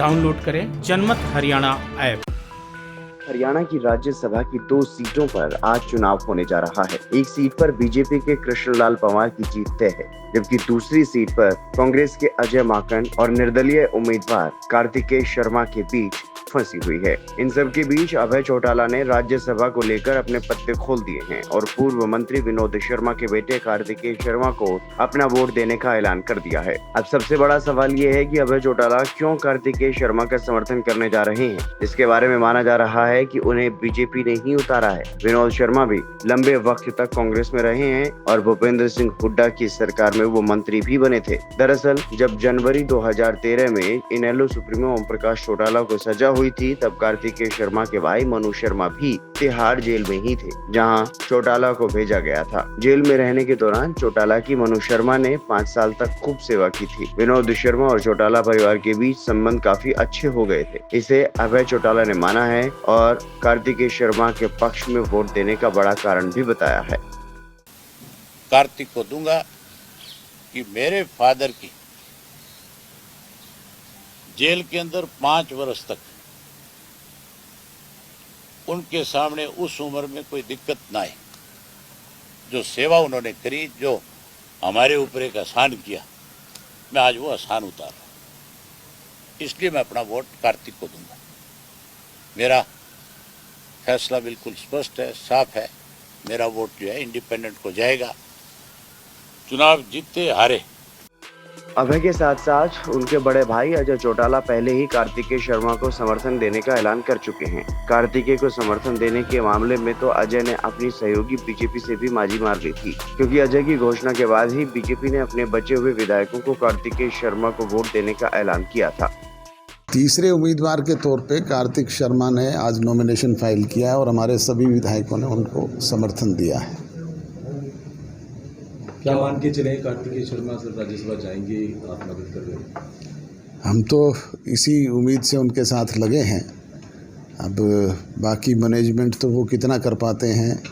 Download करें जनमत Haryana app. Haryana की राज्यसभा की 2 सीटों पर आज चुनाव होने जा रहा है। एक सीट पर बीजेपी के कृष्णलाल पंवार की जीत तय है, जबकि दूसरी सीट पर कांग्रेस के अजय माकन और निर्दलीय उम्मीदवार कार्तिकेय शर्मा के बीच फंसी हुई है। इन सब के बीच अभय चौटाला ने राज्यसभा को लेकर अपने पत्ते खोल दिए हैं और पूर्व मंत्री विनोद शर्मा के बेटे कार्तिकेय शर्मा को अपना वोट देने का ऐलान कर दिया है। अब सबसे बड़ा सवाल ये है कि अभय चौटाला क्यों कार्तिकेय शर्मा का समर्थन करने जा रहे हैं। इसके बारे में माना जा रहा है कि उन्हें बीजेपी ने ही उतारा है। विनोद शर्मा भी लंबे वक्त तक कांग्रेस में रहे हैं और भूपेंद्र सिंह हुड्डा की सरकार में वो मंत्री भी बने थे। दरअसल जब जनवरी 2013 में इनेलो सुप्रीमो ओम प्रकाश चौटाला को सजा हुई थी, तब कार्तिकेय शर्मा के भाई मनु शर्मा भी तिहाड़ जेल में ही थे, जहां चौटाला को भेजा गया था। जेल में रहने के दौरान चौटाला की मनु शर्मा ने 5 साल तक खूब सेवा की थी। विनोद शर्मा और चौटाला परिवार के बीच संबंध काफी अच्छे हो गए थे। इसे अभय चौटाला ने माना है और कार्तिकेय शर्मा के पक्ष में वोट देने का बड़ा कारण भी बताया है। कार्तिक को दूंगा कि मेरे फादर की जेल के अंदर 5 वर्ष तक उनके सामने उस उम्र में कोई दिक्कत ना आए। जो सेवा उन्होंने करी, जो हमारे ऊपर एक एहसान किया, मैं आज वो एहसान उतार रहा हूं। इसलिए मैं अपना वोट कार्तिक को दूंगा। मेरा फैसला बिल्कुल स्पष्ट है, साफ है। मेरा वोट जो है इंडिपेंडेंट को जाएगा। चुनाव जीते हारे। अभय के साथ साथ उनके बड़े भाई अजय चौटाला पहले ही कार्तिकेय शर्मा को समर्थन देने का ऐलान कर चुके हैं। कार्तिकेय को समर्थन देने के मामले में तो अजय ने अपनी सहयोगी बीजेपी से भी माजी मार ली थी, क्योंकि अजय की घोषणा के बाद ही बीजेपी ने अपने बचे हुए विधायकों को कार्तिकेय शर्मा को वोट देने का ऐलान किया था। तीसरे उम्मीदवार के तौर पे कार्तिक शर्मा ने आज नॉमिनेशन फाइल किया है और हमारे सभी विधायकों ने उनको समर्थन दिया है। क्या मान के चले कार्तिकेय शर्मा सिर्फ राज्यसभा जाएंगे, आप मदद कर रहे हैं? हम तो इसी उम्मीद से उनके साथ लगे हैं। अब बाकी मैनेजमेंट तो वो कितना कर पाते हैं।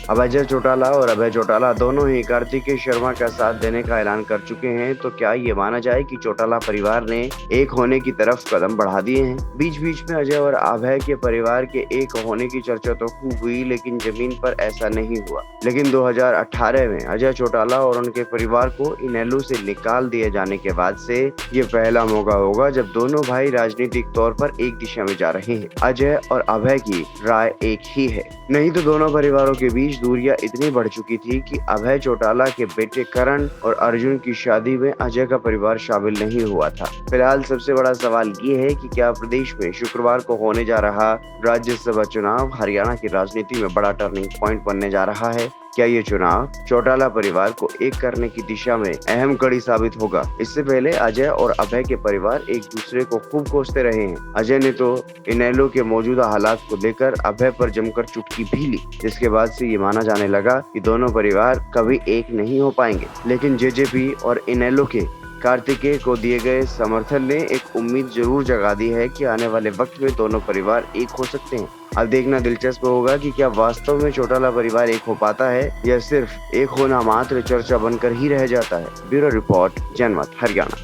अब अजय चौटाला और अभय चौटाला दोनों ही कार्तिकेय शर्मा का साथ देने का ऐलान कर चुके हैं, तो क्या ये माना जाए कि चौटाला परिवार ने एक होने की तरफ कदम बढ़ा दिए हैं। बीच बीच में अजय और अभय के परिवार के एक होने की चर्चा तो खूब हुई, लेकिन जमीन पर ऐसा नहीं हुआ। लेकिन 2018 में अजय चौटाला और उनके परिवार को इनेलो से निकाल दिए जाने के बाद से ये पहला मौका होगा जब दोनों भाई राजनीतिक तौर पर एक दिशा में जा रहे हैं। अजय और अभय की राय एक ही है, नहीं तो दोनों परिवारों के बीच दूरियां इतनी बढ़ चुकी थी कि अभय चौटाला के बेटे करण और अर्जुन की शादी में अजय का परिवार शामिल नहीं हुआ था। फिलहाल सबसे बड़ा सवाल ये है कि क्या प्रदेश में शुक्रवार को होने जा रहा राज्यसभा चुनाव हरियाणा की राजनीति में बड़ा टर्निंग पॉइंट बनने जा रहा है। क्या ये चुनाव चौटाला परिवार को एक करने की दिशा में अहम कड़ी साबित होगा। इससे पहले अजय और अभय के परिवार एक दूसरे को खूब कोसते रहे हैं। अजय ने तो इनेलो के मौजूदा हालात को लेकर अभय पर जमकर चुटकी भी ली, जिसके बाद से ये माना जाने लगा कि दोनों परिवार कभी एक नहीं हो पाएंगे। लेकिन जेजेपी और इनेलो के कार्तिकेय को दिए गए समर्थन ने एक उम्मीद जरूर जगा दी है कि आने वाले वक्त में दोनों परिवार एक हो सकते हैं। अब देखना दिलचस्प होगा कि क्या वास्तव में चौटाला परिवार एक हो पाता है या सिर्फ एक होना मात्र चर्चा बनकर ही रह जाता है। ब्यूरो रिपोर्ट, जनमत हरियाणा।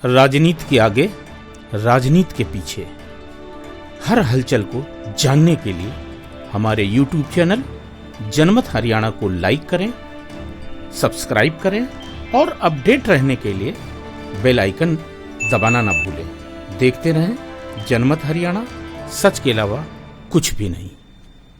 राजनीति के आगे, राजनीति के पीछे, हर हलचल को जानने के लिए हमारे YouTube चैनल जनमत हरियाणा को लाइक करें, सब्सक्राइब करें और अपडेट रहने के लिए बेल आइकन दबाना ना भूलें। देखते रहें जनमत हरियाणा, सच के अलावा कुछ भी नहीं।